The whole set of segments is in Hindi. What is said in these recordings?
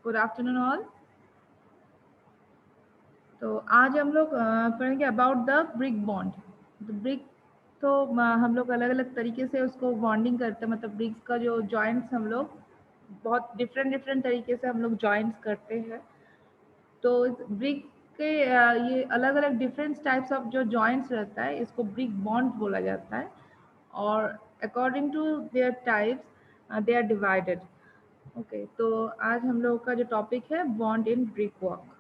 Good afternoon all. तो आज हम लोग पढ़ेंगे अबाउट द ब्रिक बॉन्ड। तो ब्रिक तो हम लोग अलग अलग तरीके से उसको बॉन्डिंग करते हैं, मतलब ब्रिक्स का जो जॉइंट्स हम लोग बहुत डिफरेंट डिफरेंट तरीके से हम लोग जॉइंट्स करते हैं। तो ब्रिक के ये अलग अलग डिफरेंट टाइप्स ऑफ जो जॉइंट्स रहता है इसको ब्रिक बॉन्ड बोला जाता है, और according to their types they are divided. Okay, तो आज हम लोग का जो टॉपिक है bond in brick work.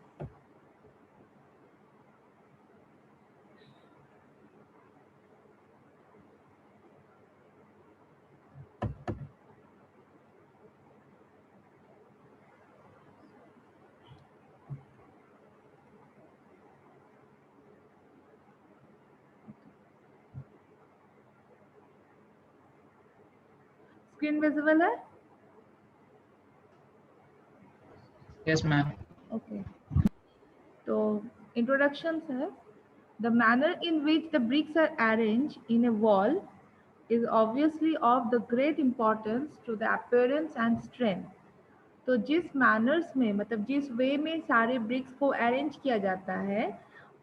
Screen visible है? Yes, ma'am. ओके, तो इंट्रोडक्शन है। The manner in which the bricks are arranged in a wall is obviously of the great importance to the appearance and strength. तो जिस मैनर्स में, मतलब जिस वे में सारे ब्रिक्स को अरेंज किया जाता है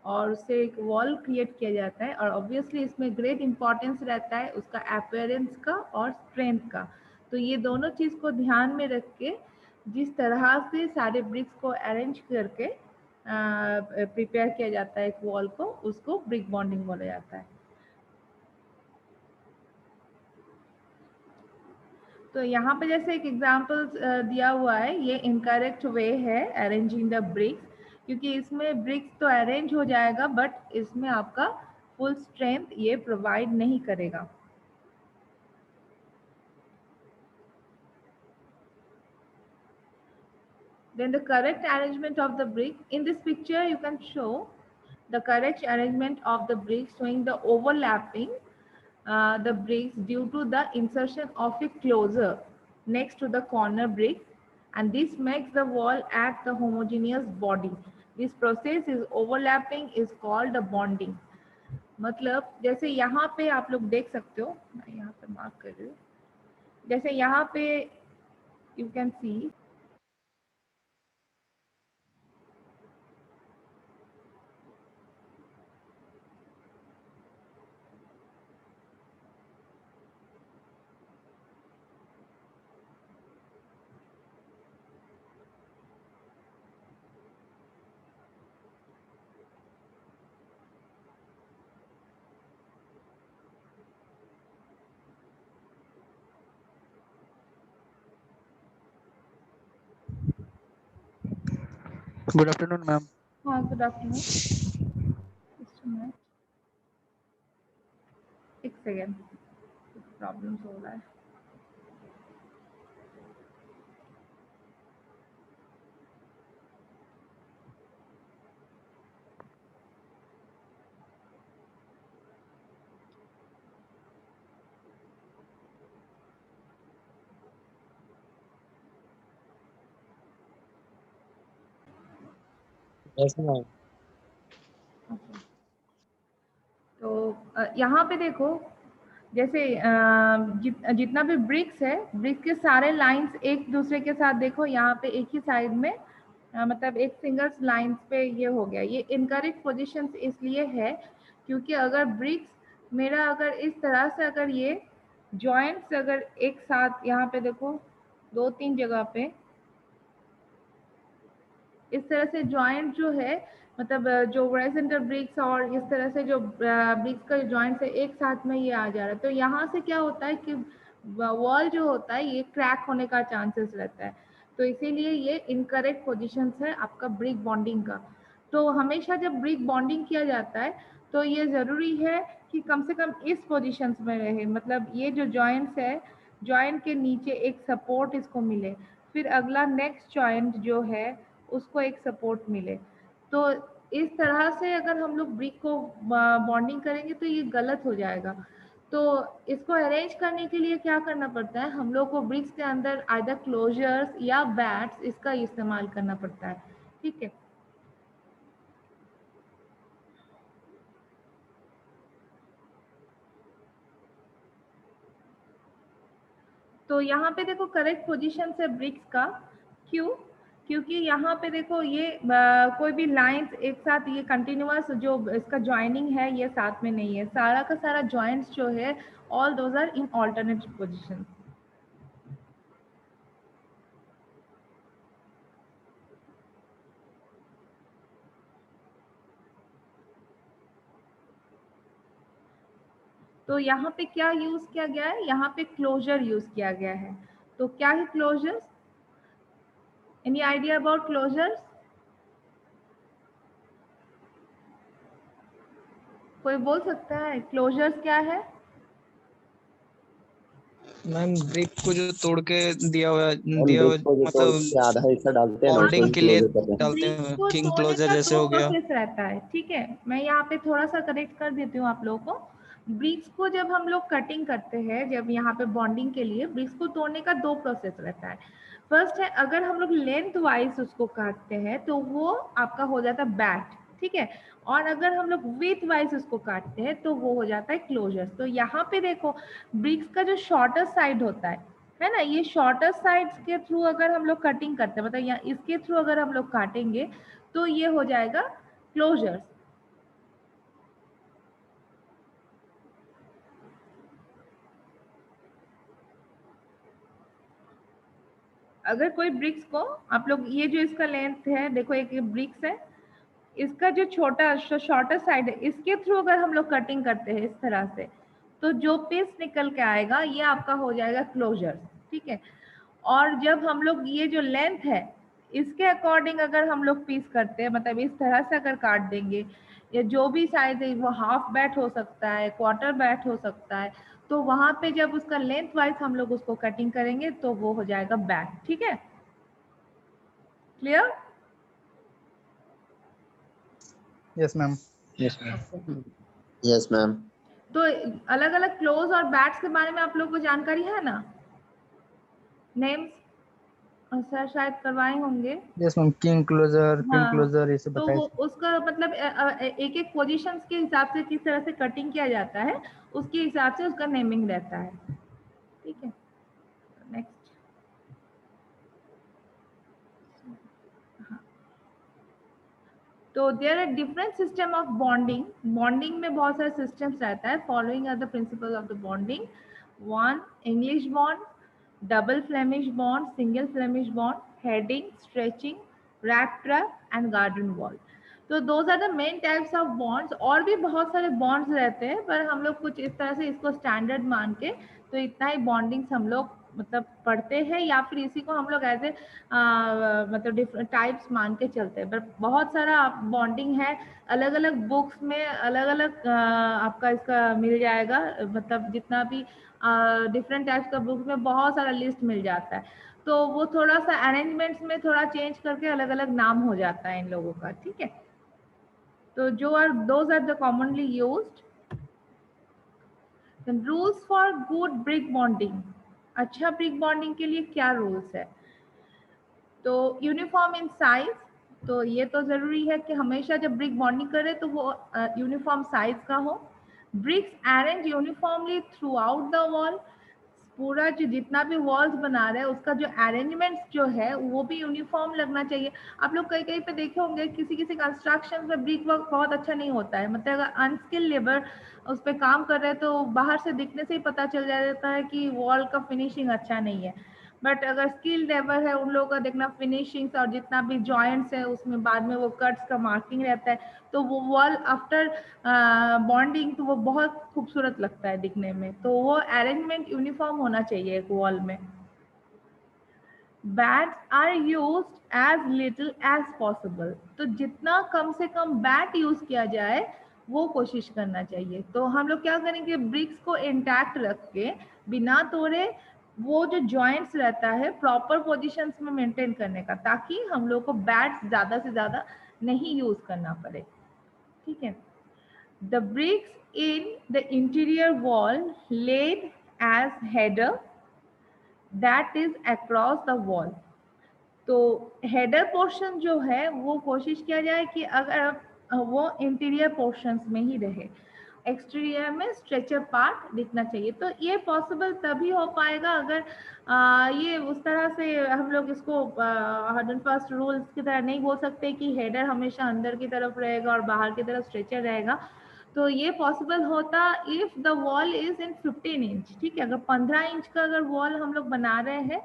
और उससे एक वॉल क्रिएट किया जाता है, और ऑब्वियसली इसमें ग्रेट इंपॉर्टेंस रहता है उसका अपेयरेंस का और स्ट्रेंथ का। तो ये दोनों चीज़ को ध्यान में रख के जिस तरह से सारे ब्रिक्स को अरेंज करके प्रिपेयर किया जाता है एक वॉल को, उसको ब्रिक बॉन्डिंग बोला जाता है। तो यहाँ पे जैसे एक एग्जाम्पल दिया हुआ है, ये इनकरेक्ट वे है अरेंजिंग द ब्रिक्स, क्योंकि इसमें ब्रिक्स तो अरेंज हो जाएगा बट इसमें आपका फुल स्ट्रेंथ ये प्रोवाइड नहीं करेगा। Then the correct arrangement of the brick. In this picture you can show the correct arrangement of the bricks, showing the overlapping the bricks due to the insertion of a closer next to the corner brick, and this makes the wall act the homogeneous body. This process is overlapping is called the bonding. मतलब जैसे यहाँ पे आप लोग देख सकते हो, मैं यहाँ पे मार्क कर रही हूँ, जैसे यहाँ पे you can see Good afternoon, ma'am. हाँ, गुड आफ्टरनून। एक सेकेंड, प्रॉब्लम्स हो रहा है। Yes, ma'am. तो यहाँ पे देखो, जैसे जितना भी ब्रिक्स है, ब्रिक्स के सारे लाइंस एक दूसरे के साथ देखो, यहाँ पे एक ही साइड में मतलब एक सिंगल लाइंस पे ये हो गया। ये इनकरेक्ट पोजीशन इसलिए है क्योंकि अगर ब्रिक्स मेरा अगर इस तरह से अगर ये जॉइंट्स अगर एक साथ यहाँ पे देखो 2-3 जगह पे इस तरह से जॉइंट जो है, मतलब जो हॉरिजॉन्टल ब्रिक्स और इस तरह से जो ब्रिक्स का जॉइंट है एक साथ में ये आ जा रहा है, तो यहाँ से क्या होता है कि वॉल जो होता है ये क्रैक होने का चांसेस रहता है। तो इसीलिए ये इनकरेक्ट पोजीशन है आपका ब्रिक बॉन्डिंग का। तो हमेशा जब ब्रिक बॉन्डिंग किया जाता है तो ये ज़रूरी है कि कम से कम इस पोजीशन में रहे, मतलब ये जो जॉइंट्स है, जॉइंट के नीचे एक सपोर्ट इसको मिले, फिर अगला नेक्स्ट जॉइंट जो है उसको एक सपोर्ट मिले। तो इस तरह से अगर हम लोग ब्रिक को बॉन्डिंग करेंगे तो ये गलत हो जाएगा। तो इसको अरेंज करने के लिए क्या करना पड़ता है, हम लोग को ब्रिक्स के अंदर आइदर क्लोजर्स या बैट्स इसका इस्तेमाल करना पड़ता है। ठीक है, तो यहाँ पे देखो करेक्ट पोजीशन है ब्रिक्स का। क्यों? क्योंकि यहाँ पे देखो ये कोई भी लाइंस एक साथ ये कंटिन्यूअस जो इसका ज्वाइनिंग है ये साथ में नहीं है, सारा का सारा जॉइंट्स जो है all those are in alternate position. तो यहाँ पे क्या यूज किया गया है, यहाँ पे क्लोजर यूज किया गया है। तो क्या है closures, any idea about closures? कोई बोल सकता है क्लोजर्स क्या है? मैम ब्रिक को जो तोड़ के दिया हुआ मतलब आधा हिस्सा डालते हैं ना, होल्डिंग के लिए क्लोजर डालते ब्रिक्स हैं, को किंग तोड़ने क्लोजर का जैसे दो हो गया। प्रोसेस रहता है, ठीक है, मैं यहाँ पे थोड़ा सा करेक्ट कर देती हूँ आप लोगों को। ब्रिक्स को जब हम लोग कटिंग करते हैं, जब यहाँ पे बॉन्डिंग के लिए ब्रिक्स को तोड़ने का दो प्रोसेस रहता है। फर्स्ट है अगर हम लोग लेंथ वाइज उसको काटते हैं तो वो आपका हो जाता है बैट, ठीक है, और अगर हम लोग विथ वाइज उसको काटते हैं तो वो हो जाता है क्लोजर। तो यहाँ पे देखो ब्रिक्स का जो शॉर्टर साइड होता है ना, ये शॉर्टर साइड्स के थ्रू अगर हम लोग कटिंग करते हैं, मतलब यहाँ इसके थ्रू अगर हम लोग काटेंगे तो ये हो जाएगा क्लोजर्स। अगर कोई ब्रिक्स को आप लोग ये जो इसका लेंथ है, देखो एक ब्रिक्स है, इसका जो छोटा शॉर्टर साइड है इसके थ्रू अगर हम लोग कटिंग करते हैं इस तरह से, तो जो पीस निकल के आएगा ये आपका हो जाएगा क्लोजर, ठीक है। और जब हम लोग ये जो लेंथ है इसके अकॉर्डिंग अगर हम लोग पीस करते हैं, मतलब इस तरह से अगर काट देंगे, या जो भी साइज है वो हाफ बैट हो सकता है, क्वार्टर बैट हो सकता है, तो वहां पे जब उसका लेंथ वाइज हम लोग उसको कटिंग करेंगे तो वो हो जाएगा बैट, ठीक है, clear? Yes ma'am. Yes ma'am. Yes ma'am. तो अलग अलग क्लोज और बैट्स के बारे में आप लोग को जानकारी है ना, नेम्स सर शायद करवाए होंगे। Yes ma'am, king closer, queen हाँ, क्लोजर ये सब तो बताए वो थे। उसका मतलब एक एक पोजीशंस के हिसाब से किस तरह से कटिंग किया जाता है उसके हिसाब से उसका नेमिंग रहता है, ठीक है। नेक्स्ट, तो there are different system of bonding. Bonding में बहुत सारे सिस्टम्स रहता है। Following are the principal of the bonding. One, English bond, double Flemish bond, single Flemish bond, heading, stretching, rat trap and garden wall. तो those are the main types of bonds. और भी बहुत सारे बॉन्ड्स रहते हैं, पर हम लोग कुछ इस तरह से इसको स्टैंडर्ड मान के तो इतना ही बॉन्डिंग्स हम लोग मतलब पढ़ते हैं, या फिर इसी को हम लोग एज ए मतलब डिफरेंट टाइप्स मान के चलते हैं। बट बहुत सारा बॉन्डिंग है, अलग अलग बुक्स में अलग अलग आपका इसका मिल जाएगा, मतलब जितना भी डिफरेंट टाइप्स का बुक में बहुत सारा लिस्ट मिल जाता है। तो वो थोड़ा सा अरेंजमेंट्स में थोड़ा चेंज करके अलग अलग नाम हो जाता है इन लोगों का, ठीक है। तो जो are those are the commonly used. Rules for good brick bonding. अच्छा ब्रिक बॉन्डिंग के लिए क्या रूल्स है? तो यूनिफॉर्म इन साइज, तो ये तो जरूरी है कि हमेशा जब ब्रिक बॉन्डिंग करे तो वो यूनिफॉर्म साइज का हो। Bricks arrange uniformly throughout the wall. पूरा जो जितना भी वॉल्स बना रहे हैं उसका जो अरेंजमेंट जो है वो भी यूनिफॉर्म लगना चाहिए। आप लोग कहीं कहीं पे देखे होंगे किसी किसी कंस्ट्रक्शन में ब्रिक वर्क बहुत अच्छा नहीं होता है, मतलब अगर अनस्किल्ड लेबर उस पर काम कर रहे हैं तो बाहर से दिखने से ही पता चल जाता है कि वॉल का फिनिशिंग अच्छा नहीं है। बट अगर स्किल्ड लेबर है उन लोगों का देखना फिनिशिंग्स और जितना भी जॉइंट्स है उसमें बाद में वो कट्स का मार्किंग रहता है, तो वो वॉल आफ्टर बॉन्डिंग तो वो बहुत खूबसूरत लगता है दिखने में। तो वो अरेंजमेंट यूनिफॉर्म होना चाहिए एक वॉल में। Bats are used as little as possible, तो जितना कम से कम बैट यूज किया जाए वो कोशिश करना चाहिए। तो हम लोग क्या करेंगे, ब्रिक्स को इंटैक्ट रख के बिना तोड़े वो जो जॉइंट्स रहता है प्रॉपर पोजीशंस में मेंटेन करने का, ताकि हम लोग को बैट्स ज्यादा से ज्यादा नहीं यूज करना पड़े, ठीक है। The bricks in the interior wall laid as header that is across the wall. तो हेडर पोर्शन जो है वो कोशिश किया जाए कि अगर वो इंटीरियर पोर्शंस में ही रहे। एक्सटीरियर में स्ट्रेचर पार्ट दिखना चाहिए। तो ये पॉसिबल तभी हो पाएगा अगर ये उस तरह से हम लोग इसको हार्ड एंड फास्ट रूल्स की तरह नहीं बोल सकते कि हेडर हमेशा अंदर की तरफ रहेगा और बाहर की तरफ स्ट्रेचर रहेगा। तो ये पॉसिबल होता if the wall is in 15 inch, ठीक है। अगर 15 इंच का अगर वॉल हम लोग बना रहे हैं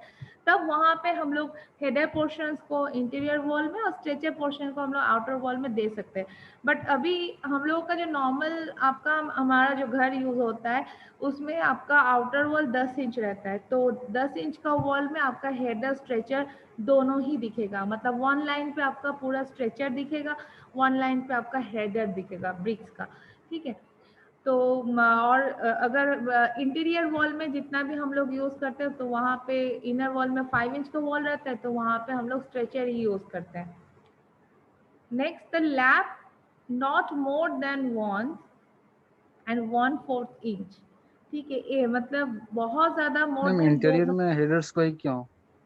तब वहां पे हम लोग हेडर पोर्शंस को इंटीरियर वॉल में और स्ट्रेचर पोर्शन को हम लोग आउटर वॉल में दे सकते हैं। बट अभी हम लोगों का जो नॉर्मल आपका हमारा जो घर यूज होता है उसमें आपका आउटर वॉल 10 इंच रहता है। तो 10 इंच का वॉल में आपका हेडर स्ट्रेचर दोनों ही दिखेगा, मतलब वन लाइन पे आपका पूरा स्ट्रेचर दिखेगा, वन लाइन पे आपका हेडर दिखेगा ब्रिक्स का, ठीक है। तो और अगर इंटीरियर वॉल में जितना भी हम लोग यूज करते हैं तो वहाँ पे इनर वॉल में 5 इंच का वॉल रहता है तो वहाँ पे हम लोग स्ट्रेचर ही यूज करते हैं। Next, the lap not more then 1 and 1/4 inch, ठीक है। ये मतलब बहुत ज्यादा मोर मैम देन इंटीरियर में हेडर्स को ही क्यों,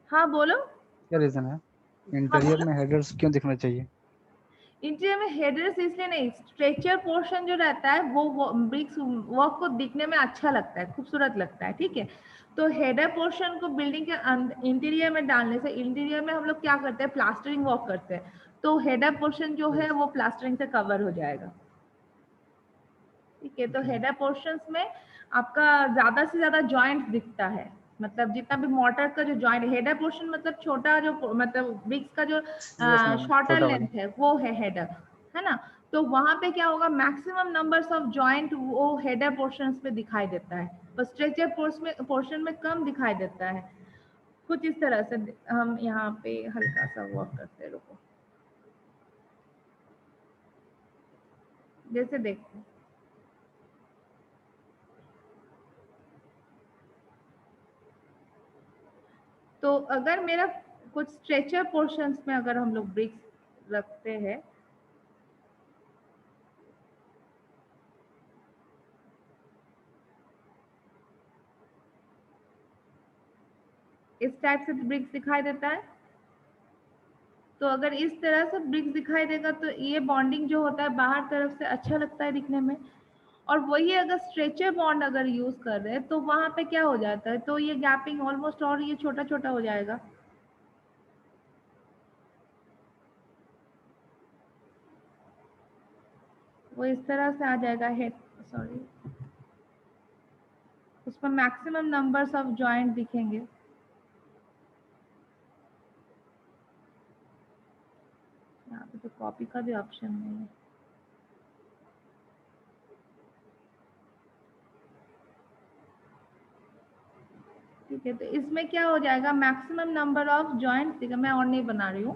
हाँ बोलो। क्या रीजन है हाँ इंटीरियर बोलो। में हेडर्स क्यों दिखना चाहिए? इंटीरियर में हेडर्स इसलिए नहीं, स्ट्रेचर पोर्शन जो रहता है वो ब्रिक्स वर्क को दिखने में अच्छा लगता है, खूबसूरत लगता है, ठीक है। तो हेडर पोर्शन को बिल्डिंग के इंटीरियर में डालने से, इंटीरियर में हम लोग क्या करते हैं प्लास्टरिंग वर्क करते हैं, तो हेडर पोर्शन जो है वो प्लास्टरिंग से कवर हो जाएगा, ठीक है। तो हेडर पोर्शंस में आपका ज्यादा से ज्यादा जॉइंट दिखता है, मतलब जितना भी मोटर का जो जॉइंट, हेडर पोर्शन मतलब छोटा जो मतलब ब्रिक्स का जो शॉर्टर लेंथ है वो है हेडर, है ना। तो वहां पे क्या होगा, मैक्सिमम नंबर्स ऑफ जॉइंट वो हेडर पोर्शंस पे दिखाई देता है, बस स्ट्रेचर पोर्शन में कम दिखाई देता है। कुछ इस तरह से हम यहाँ पे हल्का सा वर्क करते हैं, रुको। जैसे देखो, तो अगर मेरा कुछ स्ट्रेचर पोर्शंस में अगर हम लोग ब्रिक्स रखते हैं इस टाइप से ब्रिक्स दिखाई देता है। तो अगर इस तरह से ब्रिक्स दिखाई देगा तो ये बॉन्डिंग जो होता है बाहर तरफ से अच्छा लगता है दिखने में। और वही अगर स्ट्रेचर बॉन्ड अगर यूज कर रहे हैं तो वहां पे क्या हो जाता है, तो ये गैपिंग ऑलमोस्ट और ये छोटा छोटा हो जाएगा। वो इस तरह से आ जाएगा हेड, सॉरी, उसमें मैक्सिमम नंबर्स ऑफ जॉइंट दिखेंगे। यहाँ पे तो कॉपी का भी ऑप्शन नहीं है। ठीक है, तो इसमें क्या हो जाएगा, मैक्सिमम नंबर ऑफ जॉइंट दिखा, मैं और नहीं बना रही हूँ,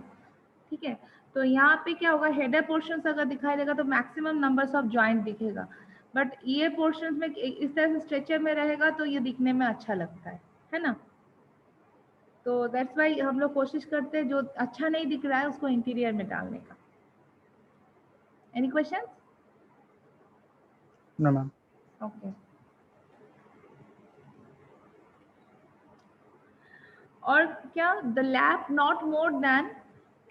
ठीक है। तो यहाँ पे क्या होगा, हेडर पोर्शन अगर दिखाई देगा तो मैक्सिमम नंबर्स ऑफ जॉइंट दिखेगा। बट ये पोर्शन में इस तरह से स्ट्रेचर में रहेगा तो ये दिखने में अच्छा लगता है ना। तो दैट्स वाई हम लोग कोशिश करते हैं जो अच्छा नहीं दिख रहा है उसको इंटीरियर में डालने का। Any question? No ma'am. Okay. और क्या, the lap not more than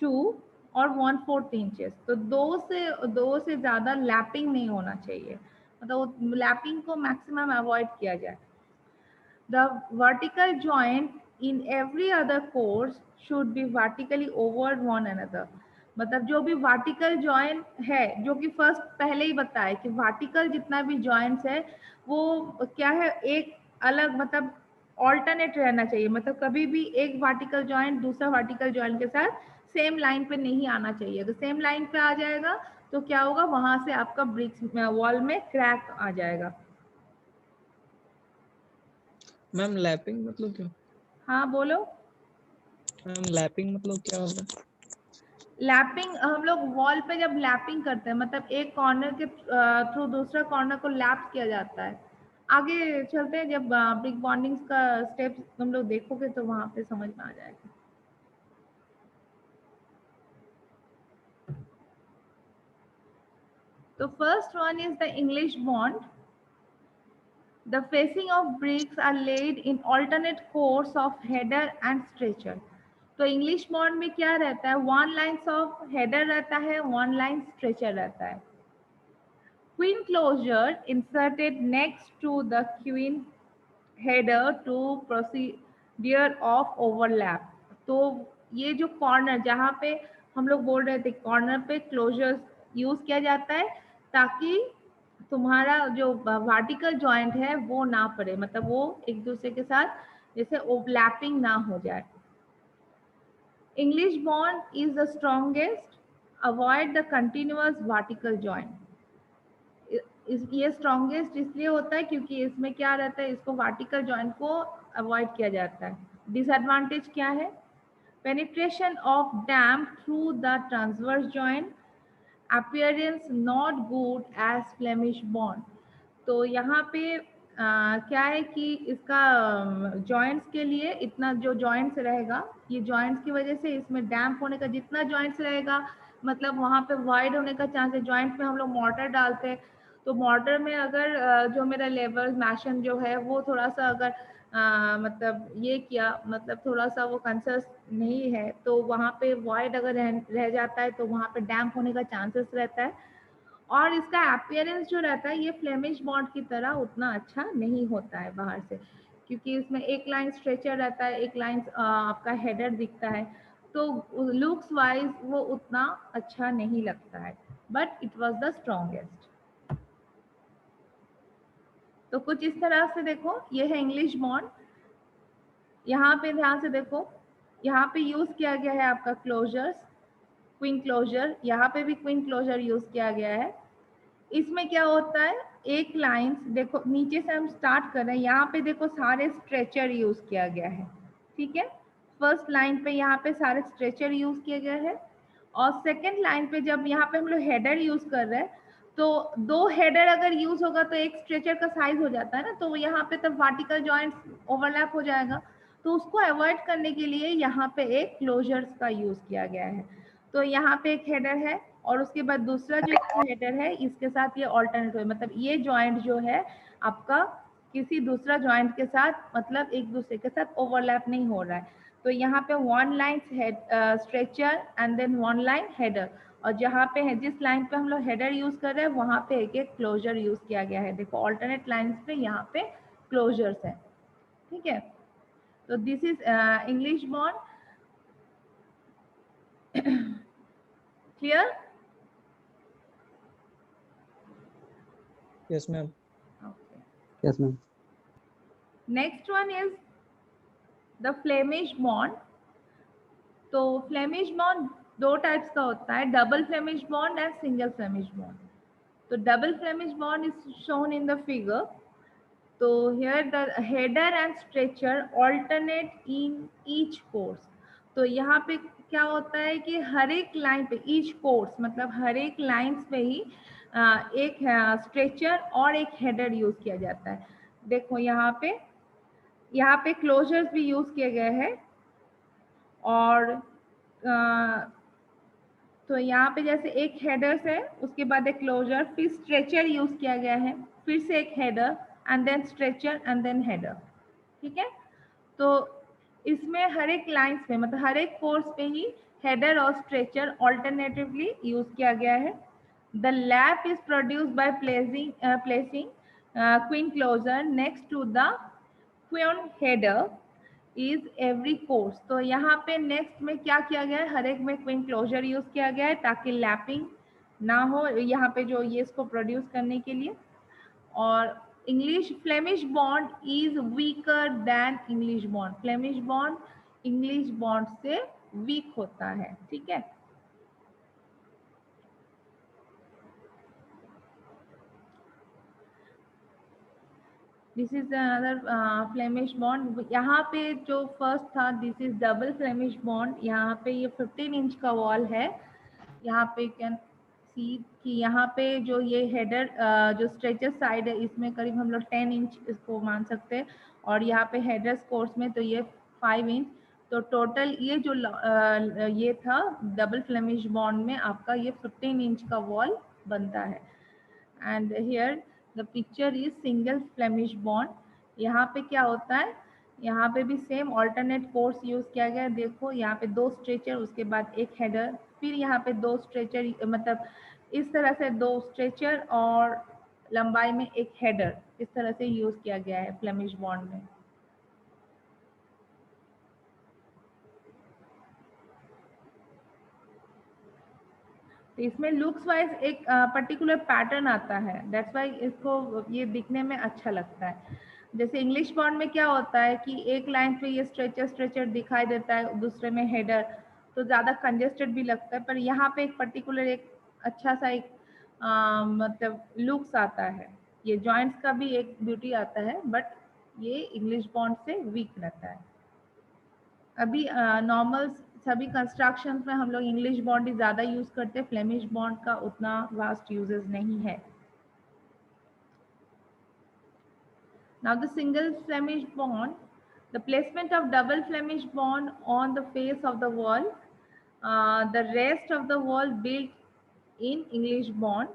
2 और 1/4 इंचेस, तो दो से ज्यादा लैपिंग नहीं होना चाहिए, मतलब लैपिंग को मैक्सिमम अवॉइड किया जाए। The vertical joint in every other course should be vertically over one another, मतलब जो भी वर्टिकल जॉइंट है, जो कि फर्स्ट पहले ही बताया कि वर्टिकल जितना भी जॉइंट्स है वो क्या है, एक अलग मतलब ऑल्टरनेट रहना चाहिए, मतलब कभी भी एक वर्टिकल जॉइंट दूसरा वर्टिकल जॉइंट के साथ सेम लाइन पे नहीं आना चाहिए। अगर सेम लाइन पे आ जाएगा तो क्या होगा, वहां से आपका ब्रिक्स वॉल में क्रैक आ जाएगा। मैम लैपिंग मतलब क्या? हाँ बोलो। मैम लैपिंग मतलब क्या होता है? लैपिंग, हम लोग वॉल पे जब लैपिंग करते हैं मतलब एक कॉर्नर के थ्रू दूसरा कॉर्नर को लैप किया जाता है। आगे चलते हैं, जब ब्रिक बॉन्डिंग्स का स्टेप हम लोग देखोगे तो वहां पे समझ में आ जाएगा। तो first one is the English bond. The facing of bricks are laid in alternate course of header and stretcher. तो इंग्लिश बॉन्ड में क्या रहता है, 1 लाइन्स ऑफ हेडर रहता है, 1 लाइन स्ट्रेचर रहता है। Queen closure inserted next to the queen header to procedure of overlap. तो ये जो कॉर्नर जहाँ पे हम लोग बोल रहे थे कॉर्नर पे क्लोजर यूज किया जाता है ताकि तुम्हारा जो वर्टिकल जॉइंट है वो ना पड़े, मतलब वो एक दूसरे के साथ जैसे ओवरलैपिंग ना हो जाए. English bond is the strongest. Avoid the continuous vertical joint. ये स्ट्रॉन्गेस्ट इसलिए होता है क्योंकि इसमें क्या रहता है, इसको वर्टिकल जॉइंट को अवॉइड किया जाता है. डिसएडवांटेज क्या है? Penetration of damp through the transverse joint, appearance not good as Flemish bond. तो यहाँ पे क्या है कि इसका जॉइंट्स के लिए इतना जो जॉइंट्स रहेगा, ये जॉइंट्स की वजह से इसमें डैम्प होने का जितना जॉइंट्स रहेगा मतलब वहाँ पे वाइड होने का चांस है. जॉइंट में हम लोग मॉर्टर डालते हैं तो मॉर्टर में अगर जो मेरा लेबर मैशन जो है वो थोड़ा सा अगर मतलब ये किया मतलब थोड़ा सा वो कंसर्स नहीं है तो वहाँ पे वाइड अगर रह जाता है तो वहाँ पे डैम्प होने का चांसेस रहता है. और इसका अपीयरेंस जो रहता है ये फ्लेमिश बॉन्ड की तरह उतना अच्छा नहीं होता है बाहर से, क्योंकि इसमें एक लाइन स्ट्रेचर रहता है, एक लाइन आपका हेडर दिखता है, तो लुक्स वाइज वो उतना अच्छा नहीं लगता है. But it was the strongest. तो कुछ इस तरह से देखो, ये है इंग्लिश बॉन्ड. यहाँ पे ध्यान से देखो, यहाँ पे यूज किया गया है आपका क्लोजर्स, क्वीन क्लोजर. यहाँ पे भी क्वीन क्लोजर यूज किया गया है. इसमें क्या होता है, एक लाइन देखो नीचे से हम स्टार्ट कर रहे हैं, यहाँ पे देखो सारे स्ट्रेचर यूज किया गया है. ठीक है, फर्स्ट लाइन पे यहाँ पे सारे स्ट्रेचर यूज किया गया है. और सेकंड लाइन पे जब यहाँ पे हम लोग हेडर यूज कर रहे हैं तो दो हेडर अगर यूज होगा तो एक स्ट्रेचर का साइज हो जाता है ना, तो यहाँ पे तब वर्टिकल जॉइंट्स ओवरलैप हो जाएगा. तो उसको अवॉइड करने के लिए यहाँ पे एक क्लोजर्स का यूज किया गया है. तो यहाँ पे एक हेडर है और उसके बाद दूसरा जो हेडर है इसके साथ ये ऑल्टरनेट है, मतलब ये जॉइंट जो है आपका किसी दूसरा जॉइंट के साथ मतलब एक दूसरे के साथ ओवरलैप नहीं हो रहा है. तो यहाँ पे one line stretcher and then one line header, और जहाँ पे है जिस लाइन पे हम लोग हेडर यूज कर रहे हैं वहाँ पे एक एक क्लोजर यूज किया गया है. देखो ऑल्टरनेट लाइंस पे यहाँ पे क्लोजर्स है. ठीक है, तो this is English bond. Clear? Yes, ma'am. Okay. Yes, ma'am. Next one is the Flemish bond. तो फ्लेमिश बॉन्ड दो टाइप्स का होता है, double Flemish bond and single Flemish bond. तो double Flemish bond is shown in the figure. तो here the header and stretcher alternate in each course. तो यहाँ पे क्या होता है कि हर एक लाइन पे, ईच कोर्स मतलब हर एक लाइंस पे ही एक स्ट्रेचर और एक हेडर यूज किया जाता है. देखो यहाँ पे क्लोजर्स भी यूज किए गए हैं. और तो यहाँ पे जैसे एक हेडर्स है, उसके बाद एक क्लोजर, फिर स्ट्रेचर यूज किया गया है, फिर से एक header and then stretcher and then header. ठीक है, तो इसमें हर एक लाइंस पे मतलब हर एक कोर्स पे ही हेडर और स्ट्रेचर ऑल्टरनेटिवली यूज किया गया है. The lap is produced by placing queen closer next to the queen header is every course. तो यहाँ पे नेक्स्ट में क्या किया गया है, हर एक में क्वीन क्लोजर यूज किया गया है ताकि लैपिंग ना हो यहाँ पे जो ये इसको प्रोड्यूस करने के लिए. और English Flemish bond is weaker then English bond. Flemish bond English bond से वीक होता है. ठीक है, this is another Flemish bond. यहाँ पे जो फर्स्ट था this is double Flemish bond. यहाँ पे ये 15 इंच का वॉल है. यहाँ पे कैन सी कि यहाँ पे जो ये हेडर जो स्ट्रेचर साइड है इसमें करीब हम लोग 10 इंच इसको मान सकते हैं, और यहाँ पे हेडर्स कोर्स में तो ये 5 इंच. तो टोटल ये जो ये था डबल फ्लेमिश बॉन्ड में आपका ये 15 इंच का वॉल बनता है. And here the picture is single Flemish bond. यहाँ पे क्या होता है, यहाँ पे भी सेम ऑल्टरनेट कोर्स यूज किया गया है. देखो यहाँ पे दो स्ट्रेचर, उसके बाद एक हेडर, फिर यहाँ पे दो स्ट्रेचर मतलब इस तरह से 2 स्ट्रेचर और लंबाई में एक हेडर इस तरह से यूज किया गया है फ्लेमिश बॉन्ड में। तो इसमें लुक्स वाइज एक पर्टिकुलर पैटर्न आता है, दैट्स वाई इसको ये दिखने में अच्छा लगता है। जैसे इंग्लिश बॉन्ड में क्या होता है कि एक लाइन पे ये स्ट्रेचर दिखाई देता है, दूसरे में हेडर, तो ज़्यादा कंजेस्टेड भी लगता है। पर यहाँ पे एक पर्टिकुलर एक अच्छा सा एक मतलब लुक्स आता है। ये जॉइंट्स का भी एक ब्यूटी आता है, बट ये इंग्लिश बॉन्ड से वीक रहता है। अभी नॉर्मल सभी कंस्ट्रक्शंस में हम लोग इंग्लिश बॉन्ड ही ज़्यादा यूज़ करते हैं, फ्लेमिश बॉन्ड का उतना वास्ट यूजेस नहीं है। Now the single Flemish bond, the placement of double Flemish bond on the face of the wall, the rest of the wall built in English bond।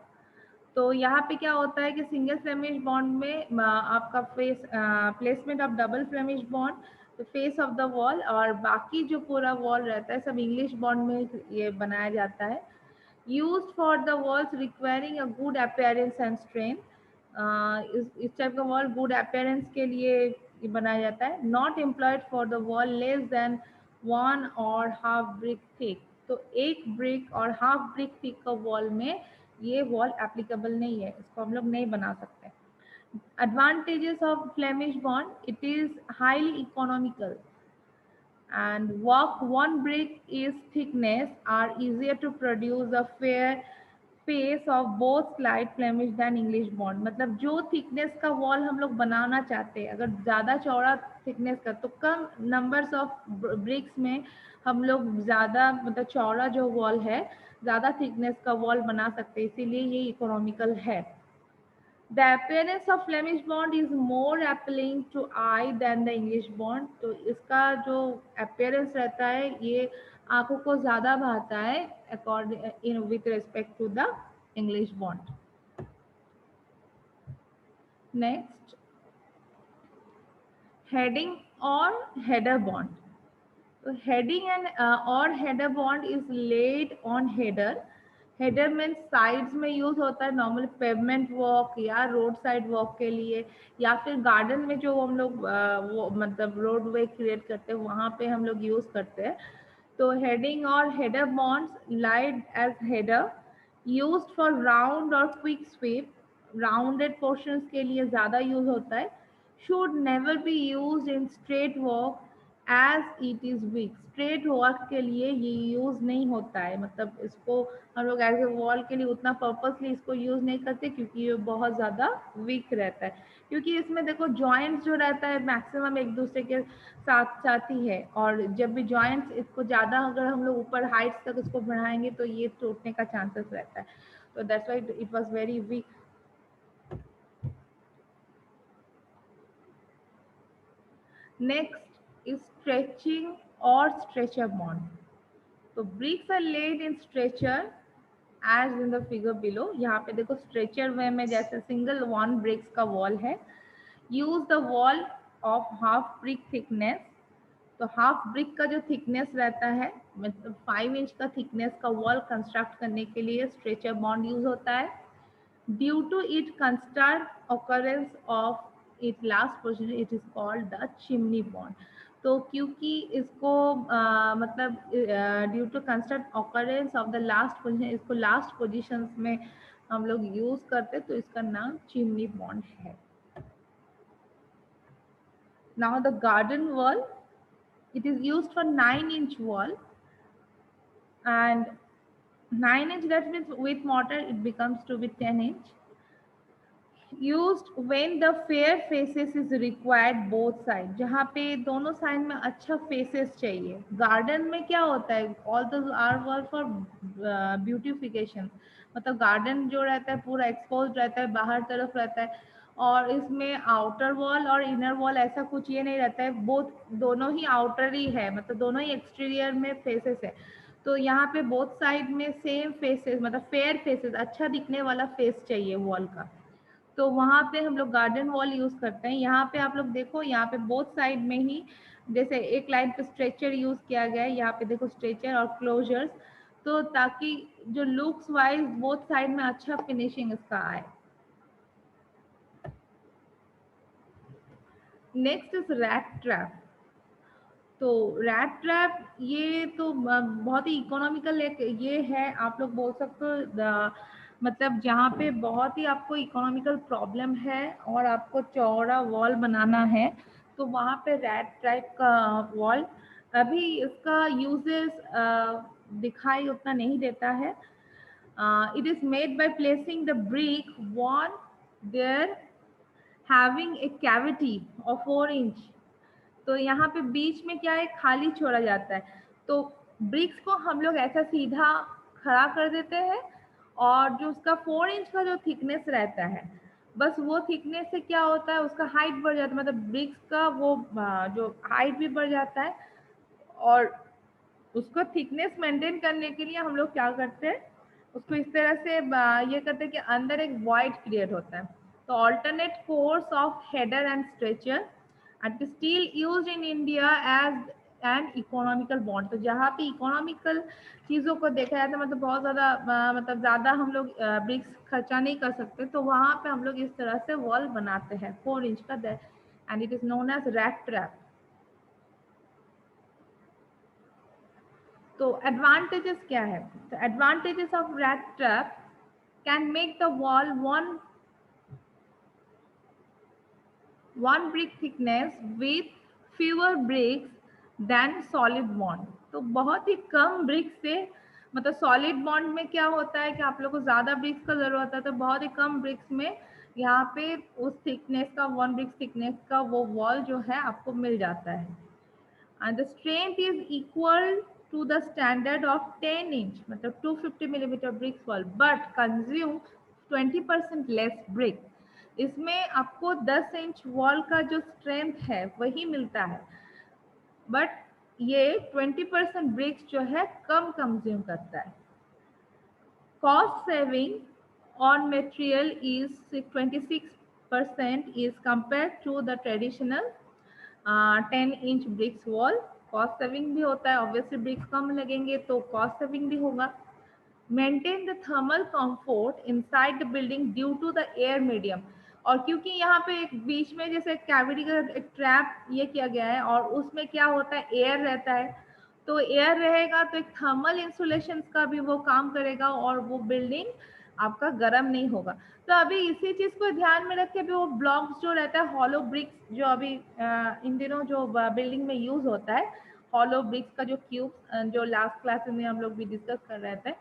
तो यहाँ पे क्या होता है कि सिंगल फ्लेमिश बॉन्ड में आपका face placement of double Flemish bond, तो फेस ऑफ द वॉल, और बाकी जो पूरा वॉल रहता है सब इंग्लिश बॉन्ड में ये बनाया जाता है। Used for the walls requiring a good appearance and strain. इस टाइप का वॉल गुड अपीयरेंस के लिए ये बनाया जाता है। Not employed for the wall less than 1 और हाफ ब्रिक थिक। तो 1 ब्रिक और हाफ ब्रिक थिक का वॉल में ये वॉल एप्लीकेबल नहीं है, इसको हम लोग नहीं बना सकते। Advantages of Flemish bond, it is highly economical and work 1 brick is thickness are easier to produce a fair face of both slight Flemish than English bond। मतलब जो थिकनेस का वॉल हम लोग बनाना चाहते हैं, अगर ज़्यादा चौड़ा थिकनेस का, तो कम नंबर्स ऑफ ब्रिक्स में हम लोग ज़्यादा मतलब चौड़ा जो वॉल है ज़्यादा थिकनेस का वॉल बना सकते हैं, इसीलिए ये इकोनॉमिकल है। The appearance of Flemish bond is more appealing to eye than the English bond। तो इसका जो appearance रहता है ये आंखों को ज़्यादा भाता है according with respect to the English bond। Next, heading or header bond। तो heading and or header bond is laid on header। Header means sides में यूज होता है नॉर्मल पेवमेंट वॉक या रोड साइड वॉक के लिए, या फिर गार्डन में जो हम लोग वो मतलब रोड वे क्रिएट करते हैं वहाँ पे हम लोग यूज करते हैं। तो हेडिंग और header bonds laid as header used for round और क्विक स्वीप। राउंडेड पोर्शंस के लिए ज़्यादा यूज होता है। Should never be use in straight walk as it is weak. Straight walk के लिए ये यूज़ नहीं होता है, मतलब इसको हम लोग एज ए वॉल के लिए उतना पर्पसली इसको यूज़ नहीं करते क्योंकि ये बहुत ज़्यादा वीक रहता है। क्योंकि इसमें देखो जॉइंट्स जो रहता है मैक्सिमम एक दूसरे के साथ साथ ही है, और जब भी जॉइंट्स इसको ज़्यादा अगर हम लोग ऊपर हाइट्स तक इसको बढ़ाएंगे तो ये टूटने का चांसेस रहता है। तो that's why it was very weak. Next is stretching और स्ट्रेचर बॉन्ड। तो bricks are laid in stretcher as in the figure below. यहाँ पे देखो स्ट्रेचर वे में जैसे सिंगल 1 ब्रिक्स का वॉल है। Use the wall of half brick thickness. तो हाफ ब्रिक का जो थिकनेस रहता है मतलब 5 इंच का थिकनेस का वॉल कंस्ट्रक्ट करने के लिए स्ट्रेचर बॉन्ड यूज होता है। Due to it constant occurrence of it last position it is called the chimney bond. तो क्योंकि इसको मतलब due to constant occurrence of the last position, इसको लास्ट पोजीशंस में हम लोग यूज करते तो इसका नाम चिमनी बॉन्ड है। Now the garden wall, it is used for 9-inch wall, and 9-inch, that means with mortar it becomes to be 10-inch, used when the fair faces is required both side। जहाँ पे दोनों साइड में अच्छा फेसेस चाहिए। गार्डन में क्या होता है, all the are wall for beautification, मतलब गार्डन जो रहता है पूरा एक्सपोज रहता है, बाहर तरफ रहता है, और इसमें आउटर वॉल और इनर वॉल ऐसा कुछ ये नहीं रहता है, बोथ दोनों ही आउटर ही है, मतलब दोनों ही एक्सटीरियर में फेसेस है। तो यहाँ पे बोथ साइड में सेम फेसेस मतलब फेयर फेसेस, अच्छा दिखने वाला फेस चाहिए वॉल का, तो वहाँ पे हम लोग गार्डन वॉल यूज करते हैं। यहाँ पे आप लोग देखो, यहाँ पे बोथ साइड में ही जैसे एक लाइन पे स्ट्रेचर यूज किया गया है, यहाँ पे देखो स्ट्रेचर और क्लोजर्स। तो ताकि जो लुक्स वाइज बोथ साइड में अच्छा फिनिशिंग इसका आए। Next is rat trap. तो रैट ट्रैप ये तो बहुत ही इकोनॉमिकल एक ये है, आप लोग बोल सकते हो मतलब जहाँ पे बहुत ही आपको इकोनॉमिकल प्रॉब्लम है और आपको चौड़ा वॉल बनाना है, तो वहाँ पे रैट ट्रैप का वॉल अभी इसका यूजेस दिखाई उतना नहीं देता है। It is made by placing the brick one there having a cavity of 4 inch. तो यहाँ पे बीच में क्या है, खाली छोड़ा जाता है। तो ब्रिक्स को हम लोग ऐसा सीधा खड़ा कर देते हैं और जो उसका 4 इंच का जो थिकनेस रहता है, बस वो थिकनेस से क्या होता है, उसका हाइट बढ़ जाता है, मतलब ब्रिक्स का वो जो हाइट भी बढ़ जाता है। और उसको थिकनेस मेंटेन करने के लिए हम लोग क्या करते हैं, उसको इस तरह से ये करते हैं कि अंदर एक वॉइड क्रिएट होता है। तो alternate course of header and stretcher and steel used in India as an economical bond. तो जहाँ पे इकोनॉमिकल चीज़ों को देखा जाता है, मतलब बहुत ज़्यादा मतलब ज़्यादा हम लोग ब्रिक्स खर्चा नहीं कर सकते, तो वहाँ पे हम लोग इस तरह से वॉल बनाते हैं 4 इंच का, and it is known as rat trap. तो एडवांटेजेस क्या है, तो advantages of rat trap can make the wall one brick thickness with fewer bricks than solid bond। तो बहुत ही कम ब्रिक से, मतलब सॉलिड बॉन्ड में क्या होता है कि आप लोग को ज़्यादा ब्रिक्स का ज़रूरत है, तो बहुत ही कम ब्रिक्स में यहाँ पे उस थिकनेस का 1 ब्रिक थिकनेस का वो वॉल जो है आपको मिल जाता है। And the strength is equal to the standard of 10 inch, मतलब 250 millimetre bricks wall, but consume 20% less brick. इसमें आपको 10 इंच वॉल का जो स्ट्रेंथ है वही मिलता है, बट ये 20% ब्रिक्स जो है कम कंज्यूम करता है। Cost saving on material is 26% is compare to the traditional 10 inch bricks wall. Cost saving भी होता है, ऑब्वियसली ब्रिक्स कम लगेंगे तो कॉस्ट सेविंग भी होगा। Maintain the thermal comfort inside the building due to the air medium. और क्योंकि यहाँ पे एक बीच में जैसे कैविटी का एक ट्रैप ये किया गया है और उसमें क्या होता है, एयर रहता है, तो एयर रहेगा तो एक थर्मल इंसुलेशन का भी वो काम करेगा और वो बिल्डिंग आपका गर्म नहीं होगा। तो अभी इसी चीज को ध्यान में रख के भी वो ब्लॉक्स जो रहता है, हॉलो ब्रिक्स जो अभी इन दिनों जो बिल्डिंग में यूज होता है, हॉलो ब्रिक्स का जो क्यूब, जो लास्ट क्लास में हम लोग भी डिस्कस कर रहे थे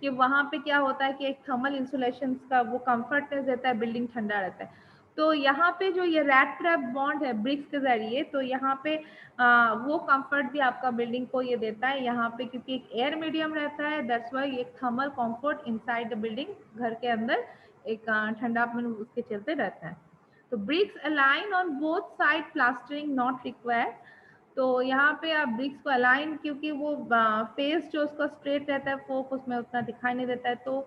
कि वहाँ पे क्या होता है कि एक थर्मल इंसुलेशन का वो कंफर्टनेस देता है, बिल्डिंग ठंडा रहता है। तो यहाँ पे जो ये रैट ट्रैप बॉन्ड है ब्रिक्स के जरिए, तो यहाँ पे वो कंफर्ट भी आपका बिल्डिंग को ये देता है। यहाँ पे क्योंकि एक एयर मीडियम रहता है, दैट्स वाई एक thermal comfort inside the building, घर के अंदर एक ठंडापन उसके चलते रहता है। तो bricks align on both side, plastering not required. तो यहाँ पे आप ब्रिक्स को अलाइन, क्योंकि वो फेस जो उसका स्ट्रेट रहता है, फोक उसमें उतना दिखाई नहीं देता है, तो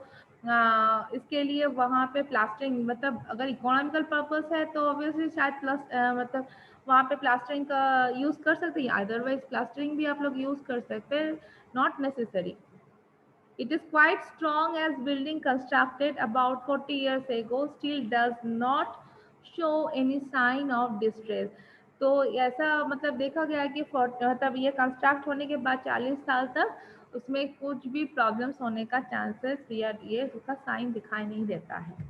इसके लिए वहाँ पे प्लास्टरिंग, मतलब अगर इकोनॉमिकल पर्पस है तो ऑब्वियसली शायद प्लस मतलब वहाँ पे प्लास्टरिंग का यूज़ कर सकते हैं, अदरवाइज प्लास्टरिंग भी आप लोग यूज़ कर सकते हैं, not necessary. It is quite strong as building constructed about 40 years ago still does not show any sign of distress। तो ऐसा मतलब देखा गया है कि मतलब ये कंस्ट्रक्ट होने के बाद 40 साल तक उसमें कुछ भी प्रॉब्लम्स होने का चांसेस या ये उसका साइन दिखाई नहीं देता है।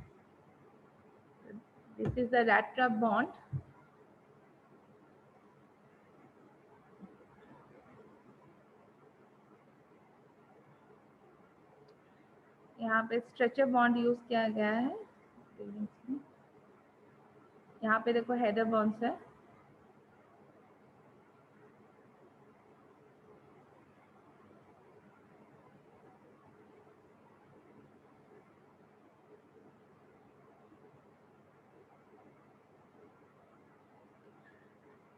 This is the rat trap bond. यहाँ पे स्ट्रेचर बॉन्ड यूज किया गया है बिल्डिंग्स में। यहाँ पे देखो हेडर बॉन्ड्स है,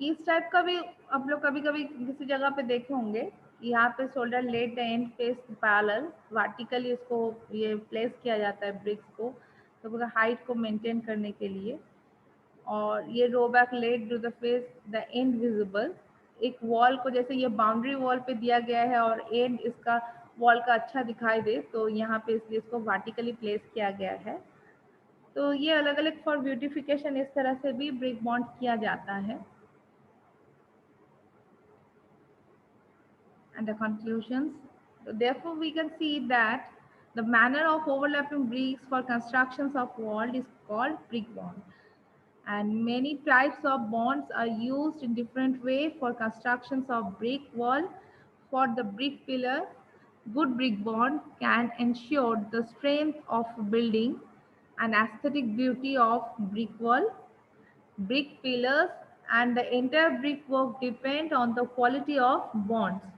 इस टाइप का भी आप लोग कभी कभी किसी जगह पे देखे होंगे। यहाँ पे shoulder let the end face parallel, vertically इसको ये प्लेस किया जाता है ब्रिक्स को, तो पूरा हाइट को मेंटेन करने के लिए। और ये row back late to the face the and visible, एक वॉल को जैसे ये बाउंड्री वॉल पे दिया गया है और एंड इसका वॉल का अच्छा दिखाई दे, तो यहाँ पे इसलिए इसको वर्टिकली प्लेस किया गया है। तो ये अलग अलग फॉर ब्यूटिफिकेशन इस तरह से भी ब्रिक बॉन्ड किया जाता है। And the conclusions. Therefore, we can see that the manner of overlapping bricks for constructions of wall is called brick bond. And many types of bonds are used in different way for constructions of brick wall. For the brick pillar, good brick bond can ensure the strength of building and aesthetic beauty of brick wall. Brick pillars and the entire brickwork depend on the quality of bonds.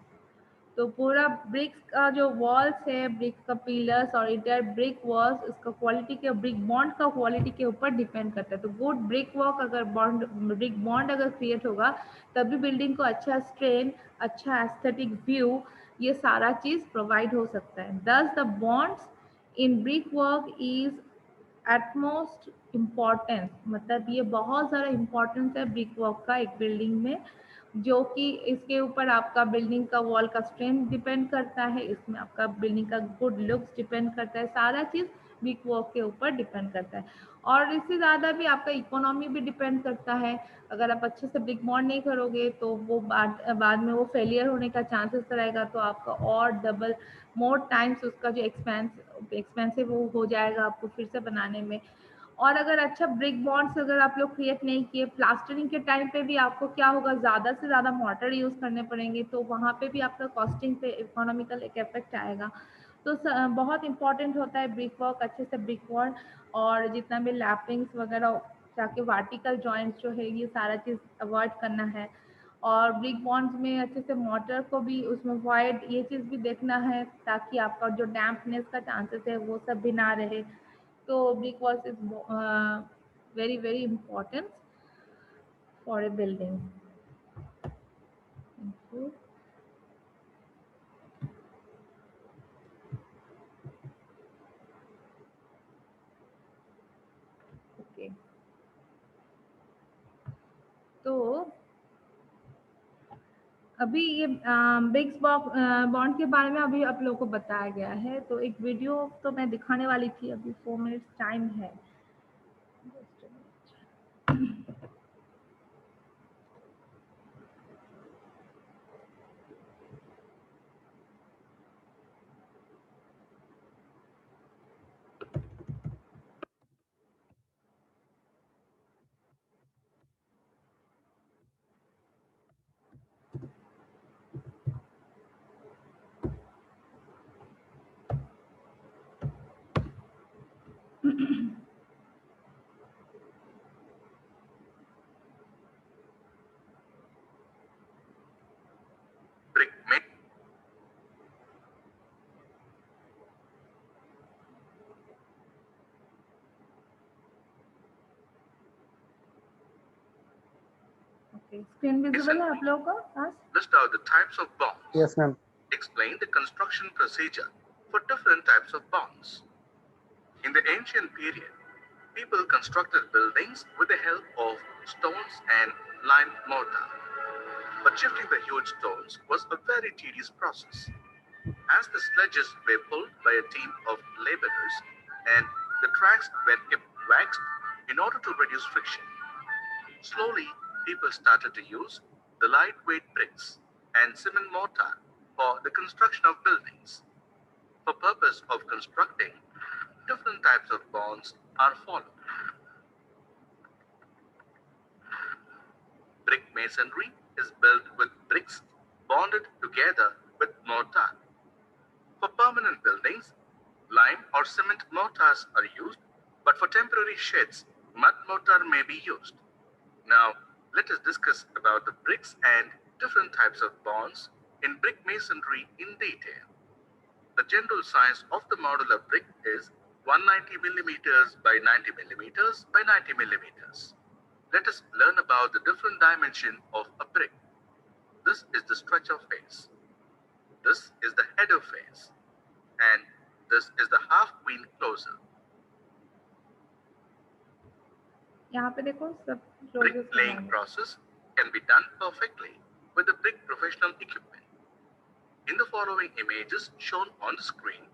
तो पूरा ब्रिक्स का जो वॉल्स है, ब्रिक्स का पिलर्स और इंटर ब्रिक वॉल्स, इसका क्वालिटी के ब्रिक बॉन्ड का क्वालिटी के ऊपर डिपेंड करता है। तो गुड ब्रिक वर्क अगर बॉन्ड ब्रिक बॉन्ड अगर क्रिएट होगा तभी बिल्डिंग को अच्छा स्ट्रेन, अच्छा एस्थेटिक व्यू, ये सारा चीज़ प्रोवाइड हो सकता है। Thus the bonds in brick work is utmost importance, मतलब ये बहुत ज़्यादा इम्पोर्टेंस है ब्रिक वर्क का एक बिल्डिंग में, जो कि इसके ऊपर आपका बिल्डिंग का वॉल का स्ट्रेंथ डिपेंड करता है, इसमें आपका बिल्डिंग का गुड लुक्स डिपेंड करता है, सारा चीज़ ब्रिक वर्क के ऊपर डिपेंड करता है। और इससे ज़्यादा भी आपका इकोनॉमी भी डिपेंड करता है। अगर आप अच्छे से ब्रिक बॉन्ड नहीं करोगे तो वो बाद में वो फेलियर होने का चांसेस रहेगा, तो आपका और डबल मोर टाइम्स उसका जो एक्सपेंसिव वो हो जाएगा आपको फिर से बनाने में। और अगर अच्छा ब्रिक बॉन्ड्स अगर आप लोग क्रिएट नहीं किए, प्लास्टरिंग के टाइम पे भी आपको क्या होगा, ज़्यादा से ज़्यादा मॉर्टर यूज़ करने पड़ेंगे, तो वहाँ पे भी आपका कॉस्टिंग पे इकोनॉमिकल एक इफेक्ट आएगा। तो बहुत इंपॉर्टेंट होता है ब्रिक वर्क, अच्छे से ब्रिक बॉन्ड, और जितना भी लैपिंग्स वगैरह ताकि वर्टिकल जॉइंट्स जो है ये सारा चीज़ अवॉइड करना है। और ब्रिक बॉन्ड्स में अच्छे से मॉर्टर को भी उसमें वॉइड ये चीज़ भी देखना है ताकि आपका जो डैम्पनेस का चांसेस है वो सब भी ना रहे। तो brick walls is very important for a building. Thank you. Okay. तो अभी ये ब्रिक्स बॉन्ड के बारे में अभी आप लोगों को बताया गया है, तो एक वीडियो तो मैं दिखाने वाली थी, अभी 4 मिनट्स टाइम है। स्क्रीन विजिबल है आप लोगों को पास? List out the types of bonds. Yes, ma'am. Explain the construction procedure for different types of bonds. In the ancient period, people constructed buildings with the help of stones and lime mortar. But shifting the huge stones was a very tedious process, as the sledges were pulled by a team of laborers and the tracks were kept waxed in order to reduce friction. Slowly, people started to use the lightweight bricks and cement mortar for the construction of buildings. For purpose of constructing, different types of bonds are followed. Brick masonry is built with bricks bonded together with mortar. For permanent buildings, lime or cement mortars are used, but for temporary sheds, mud mortar may be used. Now, let us discuss about the bricks and different types of bonds in brick masonry in detail. The general size of the modular brick is 190 millimeters by 90 millimeters by 90 millimeters. Let us learn about the different dimension of a brick. This is the stretcher face. This is the header face. And this is the half queen closer. यहाँ पे देखो सब Brick laying process can be done perfectly with the brick professional equipment. In the following images shown on the screen,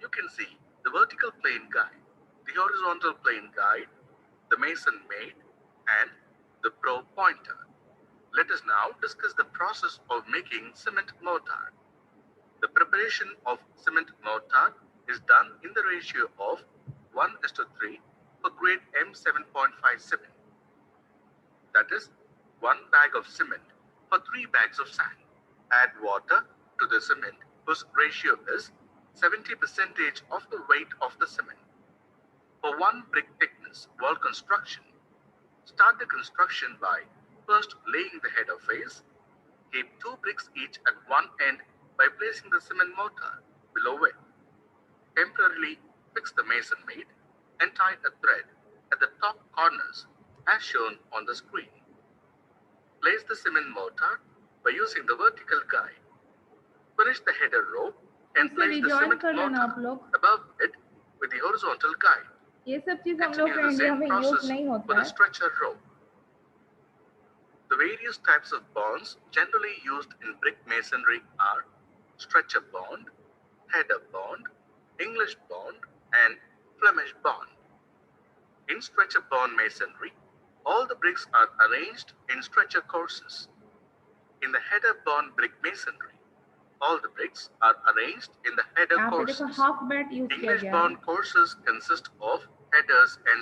you can see the vertical plane guide, the horizontal plane guide, the mason made, and the pro pointer. Let us now discuss the process of making cement mortar. The preparation of cement mortar is done in the ratio of 1:3 for grade M7.57. That is 1 bag of cement for 3 bags of sand. Add water to the cement whose ratio is 70% of the weight of the cement. For 1 brick thickness wall construction, start the construction by first laying the header face. Keep 2 bricks each at one end by placing the cement mortar below it. Temporarily fix the mason made and tie a thread at the top corners as shown on the screen. Place the cement mortar by using the vertical guide. Finish the header row and इसे place the rejoin cement कर लेना आप mortar लोग। above it with the horizontal guide. ये सब चीज हम लोग Continue के the इंडिया same में यूज process नहीं for होता the है। stretcher row. The various types of bonds generally used in brick masonry are stretcher bond, header bond, English bond, and Flemish bond. In stretcher bond masonry, all the bricks are arranged in stretcher courses. In the header bond brick masonry, all the bricks are arranged in the header यहाँ पे देखो courses. हाफ बैट यूज किया English गया है। bond courses consist of headers and